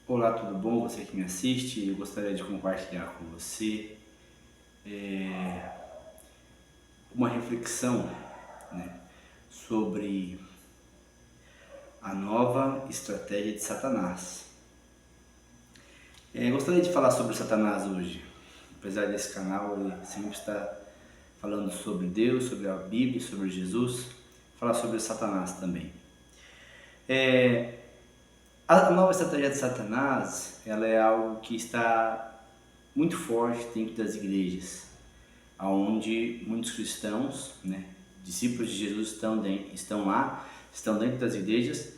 Olá, tudo bom? Você que me assiste, eu gostaria de compartilhar com você é, uma reflexão, né, sobre a nova estratégia de Satanás. Gostaria de falar sobre Satanás hoje, apesar desse canal ele sempre está falando sobre Deus, sobre a Bíblia, sobre Jesus, falar sobre Satanás também. A nova estratégia de Satanás, ela é algo que está muito forte dentro das igrejas, aonde muitos cristãos, né, discípulos de Jesus estão lá, estão dentro das igrejas,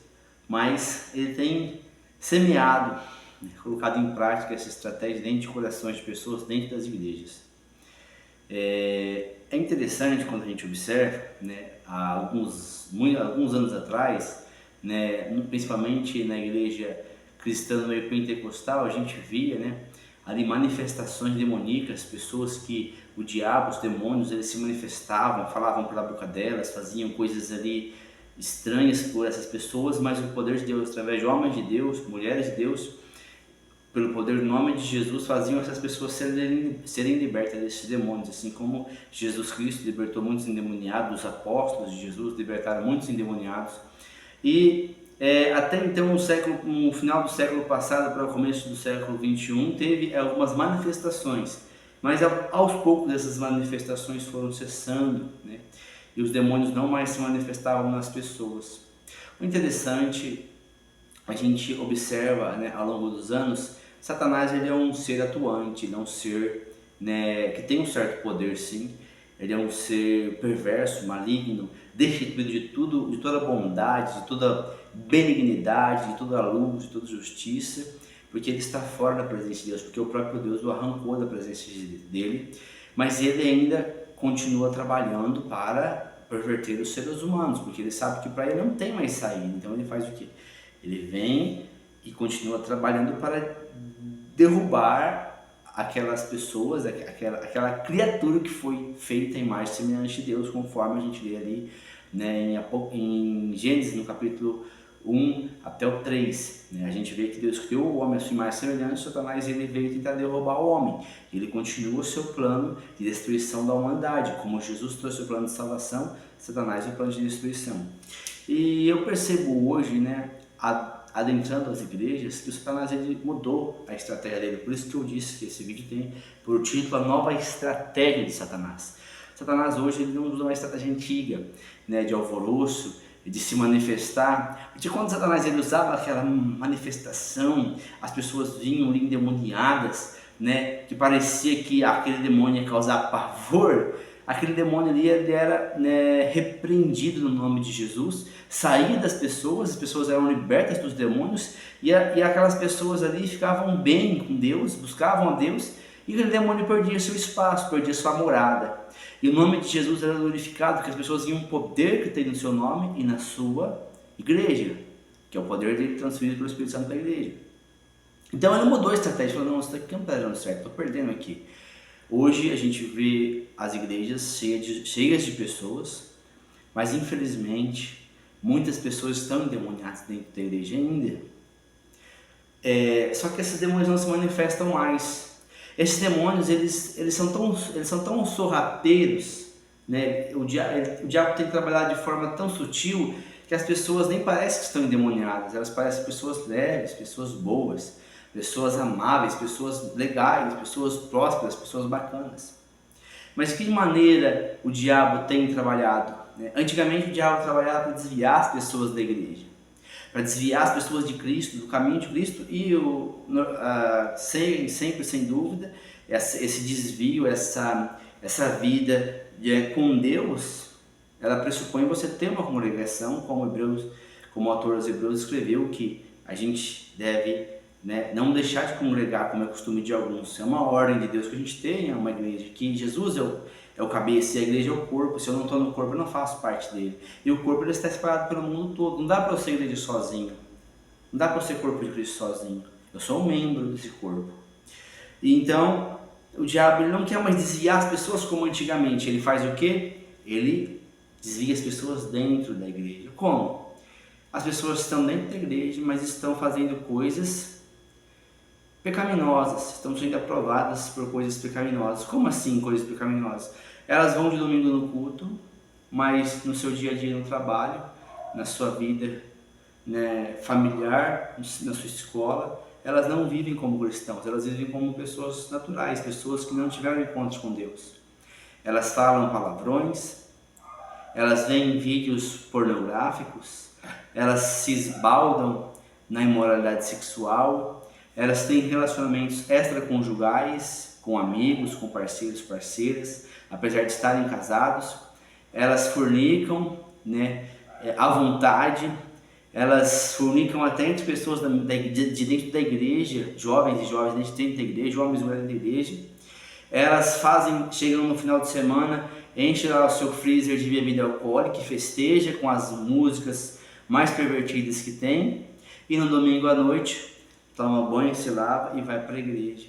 mas ele tem semeado, né, colocado em prática essa estratégia dentro de corações de pessoas dentro das igrejas. É interessante quando a gente observa, né, há alguns anos atrás, né, principalmente na igreja cristã no meio pentecostal, a gente via, né, ali manifestações demoníacas, pessoas que o diabo, os demônios, eles se manifestavam, falavam pela boca delas, faziam coisas ali estranhas por essas pessoas, mas o poder de Deus, através de homens de Deus, mulheres de Deus, pelo poder do nome de Jesus, faziam essas pessoas serem libertas desses demônios, assim como Jesus Cristo libertou muitos endemoniados, os apóstolos de Jesus libertaram muitos endemoniados. E até então, no final do século passado para o começo do século 21, teve algumas manifestações, mas aos poucos essas manifestações foram cessando, né? E os demônios não mais se manifestavam nas pessoas. O interessante, a gente observa, né, ao longo dos anos, Satanás ele é um ser atuante, ele é um ser, né, que tem um certo poder, sim. Ele é um ser perverso, maligno, destituído de tudo, de toda bondade, de toda benignidade, de toda luz, de toda justiça, porque ele está fora da presença de Deus, porque o próprio Deus o arrancou da presença dele, mas ele ainda continua trabalhando para perverter os seres humanos, porque ele sabe que para ele não tem mais saída. Então ele faz o quê? Ele vem e continua trabalhando para derrubar aquelas pessoas, aquela criatura que foi feita em imagem e semelhança de Deus, conforme a gente lê ali, né, em Gênesis, no capítulo 1 até o 3. Né, a gente vê que Deus criou o homem à sua imagem e semelhança, Satanás ele veio tentar derrubar o homem. Ele continua o seu plano de destruição da humanidade, como Jesus trouxe o plano de salvação, Satanás o plano de destruição. E eu percebo hoje, né, adentrando as igrejas, que o Satanás ele mudou a estratégia dele. Por isso que eu disse que esse vídeo tem por título a nova estratégia de Satanás. Satanás hoje ele não usa uma estratégia antiga, né, de alvoroço, de se manifestar. De quando Satanás ele usava aquela manifestação, as pessoas vinham endemoniadas, né, que parecia que aquele demônio ia causar pavor. Aquele demônio ali ele era, né, repreendido no nome de Jesus, saía das pessoas, as pessoas eram libertas dos demônios e aquelas pessoas ali ficavam bem com Deus, buscavam a Deus e aquele demônio perdia seu espaço, perdia sua morada. E o nome de Jesus era glorificado porque as pessoas tinham o poder que tem no seu nome e na sua igreja, que é o poder dele transferido pelo Espírito Santo da igreja. Então ele mudou a estratégia, falou, não, isso daqui não está dando certo, estou perdendo aqui. Hoje a gente vê as igrejas cheias de pessoas, mas infelizmente muitas pessoas estão endemoniadas dentro da igreja ainda. Só que esses demônios não se manifestam mais. Esses demônios eles são tão sorrateiros, né? O diabo tem trabalhado de forma tão sutil que as pessoas nem parecem que estão endemoniadas, elas parecem pessoas leves, pessoas boas, pessoas amáveis, pessoas legais, pessoas prósperas, pessoas bacanas. Mas de que maneira o diabo tem trabalhado? Antigamente o diabo trabalhava para desviar as pessoas da igreja, para desviar as pessoas de Cristo, do caminho de Cristo, e sempre sem dúvida, esse desvio, essa vida com Deus, ela pressupõe você ter uma congregação, como o autor dos Hebreus escreveu, que a gente deve, né, não deixar de congregar, como é costume de alguns. É uma ordem de Deus que a gente tenha uma igreja, que Jesus é o cabeça e a igreja é o corpo. Se eu não estou no corpo, eu não faço parte dele. E o corpo ele está espalhado pelo mundo todo. Não dá para eu ser igreja sozinho. Não dá para eu ser corpo de Cristo sozinho. Eu sou um membro desse corpo. E então, o diabo ele não quer mais desviar as pessoas como antigamente. Ele faz o quê? Ele desvia as pessoas dentro da igreja. Como? As pessoas estão dentro da igreja, mas estão fazendo coisas pecaminosas, estão sendo aprovadas por coisas pecaminosas. Como assim coisas pecaminosas? Elas vão de domingo no culto, mas no seu dia a dia no trabalho, na sua vida, né, familiar, na sua escola, elas não vivem como cristãos, elas vivem como pessoas naturais, pessoas que não tiveram encontro com Deus. Elas falam palavrões, elas veem vídeos pornográficos, elas se esbaldam na imoralidade sexual, elas têm relacionamentos extraconjugais com amigos, com parceiros, parceiras, apesar de estarem casados, elas fornicam, né, à vontade, elas fornicam até entre pessoas de dentro da igreja, jovens e jovens dentro da igreja, homens e mulheres da igreja. Elas chegam no final de semana, enchem lá o seu freezer de bebida alcoólica, festeja com as músicas mais pervertidas que tem, e no domingo à noite toma banho, se lava e vai para a igreja.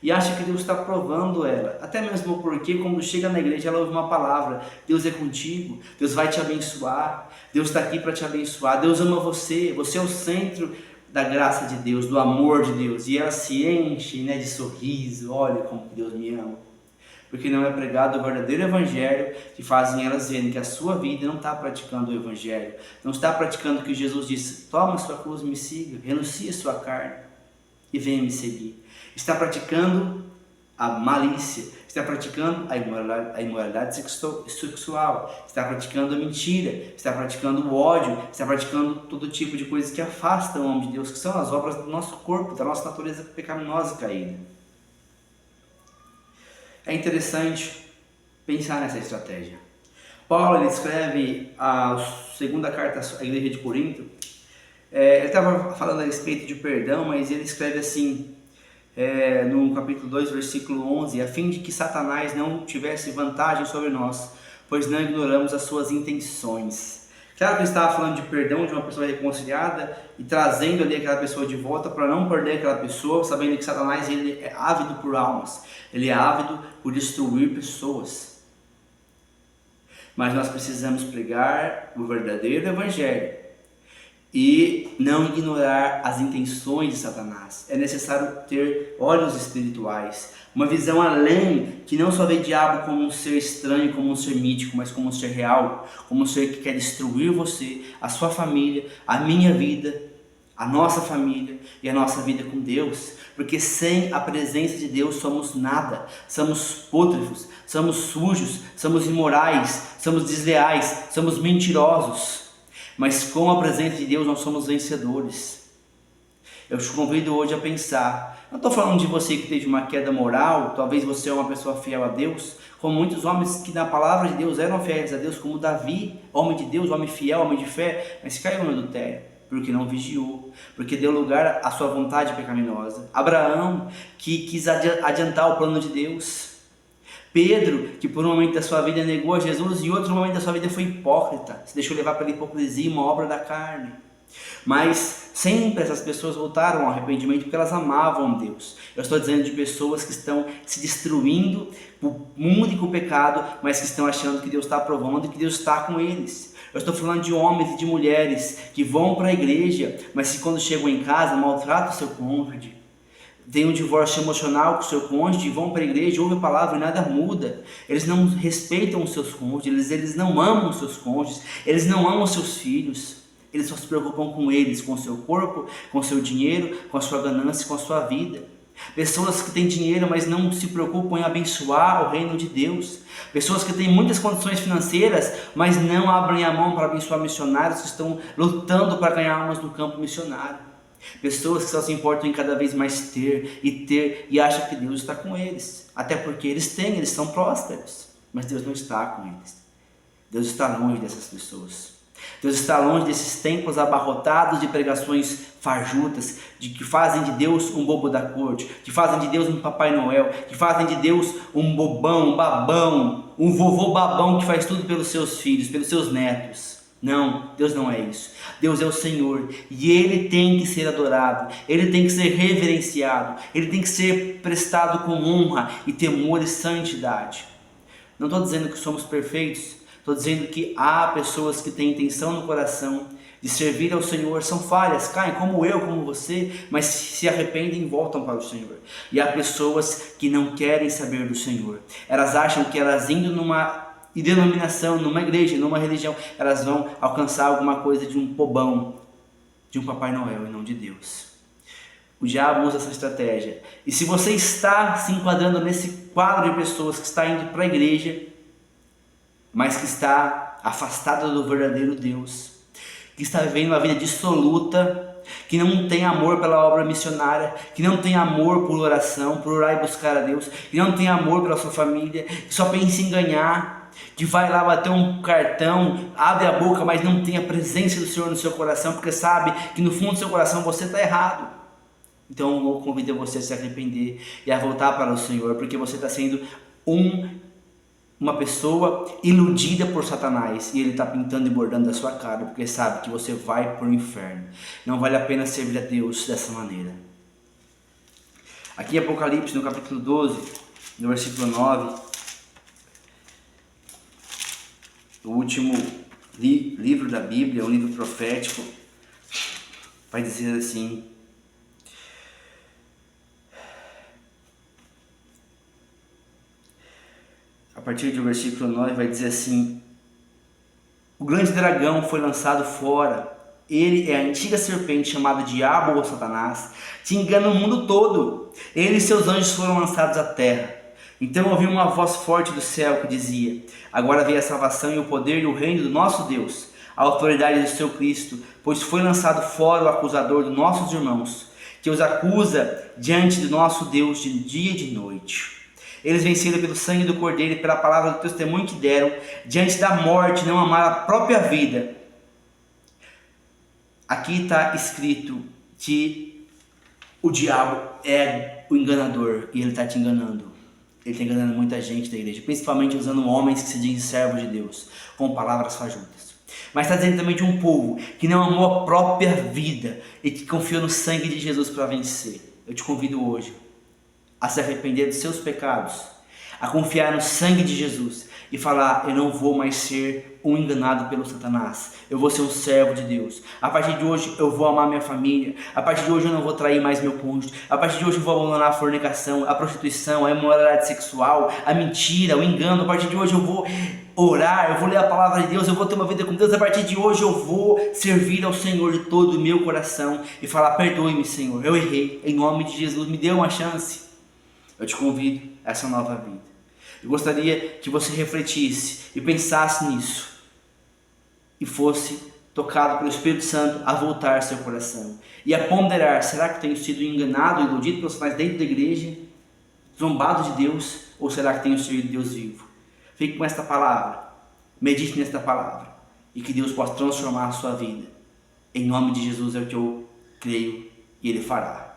E acha que Deus está provando ela, até mesmo porque quando chega na igreja ela ouve uma palavra: Deus é contigo, Deus vai te abençoar, Deus está aqui para te abençoar, Deus ama você, você é o centro da graça de Deus, do amor de Deus, e ela se enche, né, de sorriso, olha como que Deus me ama, porque não é pregado o verdadeiro evangelho, que fazem elas verem que a sua vida não está praticando o evangelho, não está praticando o que Jesus disse: toma sua cruz e me siga, renuncie a sua carne e venha me seguir. Está praticando a malícia, está praticando a imoralidade sexual, está praticando a mentira, está praticando o ódio, está praticando todo tipo de coisas que afastam o homem de Deus, que são as obras do nosso corpo, da nossa natureza pecaminosa e caída. É interessante pensar nessa estratégia. Paulo, ele escreve a segunda carta à igreja de Corinto, ele estava falando a respeito de perdão, mas ele escreve assim, no capítulo 2, versículo 11, a fim de que Satanás não tivesse vantagem sobre nós, pois não ignoramos as suas intenções. Claro que ele estava falando de perdão de uma pessoa reconciliada e trazendo ali aquela pessoa de volta para não perder aquela pessoa, sabendo que Satanás, ele é ávido por almas, ele é ávido por destruir pessoas. Mas nós precisamos pregar o verdadeiro evangelho e não ignorar as intenções de Satanás. É necessário ter olhos espirituais, uma visão além, que não só vê o diabo como um ser estranho, como um ser mítico, mas como um ser real, como um ser que quer destruir você, a sua família, a minha vida, a nossa família e a nossa vida com Deus, porque sem a presença de Deus somos nada, somos pútrefos, somos sujos, somos imorais, somos desleais, somos mentirosos. Mas com a presença de Deus nós somos vencedores. Eu te convido hoje a pensar, não estou falando de você que teve uma queda moral, talvez você é uma pessoa fiel a Deus, como muitos homens que na palavra de Deus eram fiéis a Deus, como Davi, homem de Deus, homem fiel, homem de fé, mas caiu no adultério, porque não vigiou, porque deu lugar à sua vontade pecaminosa. Abraão, que quis adiantar o plano de Deus. Pedro, que por um momento da sua vida negou a Jesus e outro momento da sua vida foi hipócrita, se deixou levar pela hipocrisia, uma obra da carne. Mas sempre essas pessoas voltaram ao arrependimento porque elas amavam Deus. Eu estou dizendo de pessoas que estão se destruindo por um único pecado, mas que estão achando que Deus está aprovando e que Deus está com eles. Eu estou falando de homens e de mulheres que vão para a igreja, mas que quando chegam em casa maltratam o seu cônjuge, tem um divórcio emocional com o seu cônjuge, vão para a igreja, ouvem a palavra e nada muda. Eles não respeitam os seus cônjuges, eles não amam os seus cônjuges, eles não amam os seus filhos. Eles só se preocupam com eles, com o seu corpo, com o seu dinheiro, com a sua ganância, com a sua vida. Pessoas que têm dinheiro, mas não se preocupam em abençoar o reino de Deus. Pessoas que têm muitas condições financeiras, mas não abrem a mão para abençoar missionários que estão lutando para ganhar almas no campo missionário. Pessoas que só se importam em cada vez mais ter e acham que Deus está com eles, até porque eles são prósperos, mas Deus não está com eles. Deus está longe dessas pessoas. Deus está longe desses templos abarrotados de pregações fajutas, que fazem de Deus um bobo da corte, que fazem de Deus um Papai Noel, que fazem de Deus um bobão, um babão, um vovô babão que faz tudo pelos seus filhos, pelos seus netos. Não, Deus não é isso. Deus é o Senhor e Ele tem que ser adorado, Ele tem que ser reverenciado, Ele tem que ser prestado com honra e temor e santidade. Não estou dizendo que somos perfeitos, estou dizendo que há pessoas que têm intenção no coração de servir ao Senhor são falhas, caem como eu, como você, mas se arrependem e voltam para o Senhor. E há pessoas que não querem saber do Senhor. Elas acham que elas indo numa denominação, numa igreja, numa religião, elas vão alcançar alguma coisa de um pobão, de um Papai Noel e não de Deus. O diabo usa essa estratégia. E se você está se enquadrando nesse quadro de pessoas que está indo para a igreja, mas que está afastada do verdadeiro Deus, que está vivendo uma vida dissoluta, que não tem amor pela obra missionária, que não tem amor por oração, por orar e buscar a Deus, que não tem amor pela sua família, que só pensa em ganhar, que vai lá bater um cartão, abre a boca, mas não tem a presença do Senhor no seu coração, porque sabe que no fundo do seu coração você está errado. Então eu convido você a se arrepender e a voltar para o Senhor, porque você está sendo uma pessoa iludida por Satanás, e ele está pintando e bordando a sua cara, porque sabe que você vai para o inferno. Não vale a pena servir a Deus dessa maneira. Aqui em Apocalipse, no capítulo 12, no versículo 9, o último livro da Bíblia, um livro profético, vai dizer assim: a partir do versículo 9 vai dizer assim: o grande dragão foi lançado fora. Ele é a antiga serpente chamada Diabo ou Satanás, que engana o mundo todo. Ele e seus anjos foram lançados à terra. Então ouvi uma voz forte do céu que dizia: agora veio a salvação e o poder e o reino do nosso Deus, a autoridade do seu Cristo, pois foi lançado fora o acusador dos nossos irmãos, que os acusa diante do nosso Deus de dia e de noite. Eles venceram pelo sangue do Cordeiro e pela palavra do testemunho que deram. Diante da morte não amaram a própria vida. Aqui está escrito que o diabo é o enganador e ele está te enganando. Ele está enganando muita gente da igreja, principalmente usando homens que se dizem servos de Deus, com palavras fajutas. Mas está dizendo também de um povo que não amou a própria vida e que confiou no sangue de Jesus para vencer. Eu te convido hoje a se arrepender dos seus pecados, a confiar no sangue de Jesus e falar: eu não vou mais ser um enganado pelo Satanás, eu vou ser um servo de Deus. A partir de hoje eu vou amar minha família, a partir de hoje eu não vou trair mais meu cônjuge, a partir de hoje eu vou abandonar a fornicação, a prostituição, a imoralidade sexual, a mentira, o engano. A partir de hoje eu vou orar, eu vou ler a palavra de Deus, eu vou ter uma vida com Deus. A partir de hoje eu vou servir ao Senhor de todo o meu coração e falar: perdoe-me, Senhor, eu errei, em nome de Jesus, me dê uma chance. Eu te convido a essa nova vida. Eu gostaria que você refletisse e pensasse nisso e fosse tocado pelo Espírito Santo a voltar seu coração e a ponderar: será que tenho sido enganado, iludido pelos pais dentro da igreja, zombado de Deus, ou será que tenho servido Deus vivo? Fique com esta palavra, medite nesta palavra e que Deus possa transformar a sua vida. Em nome de Jesus é o que eu creio e Ele fará.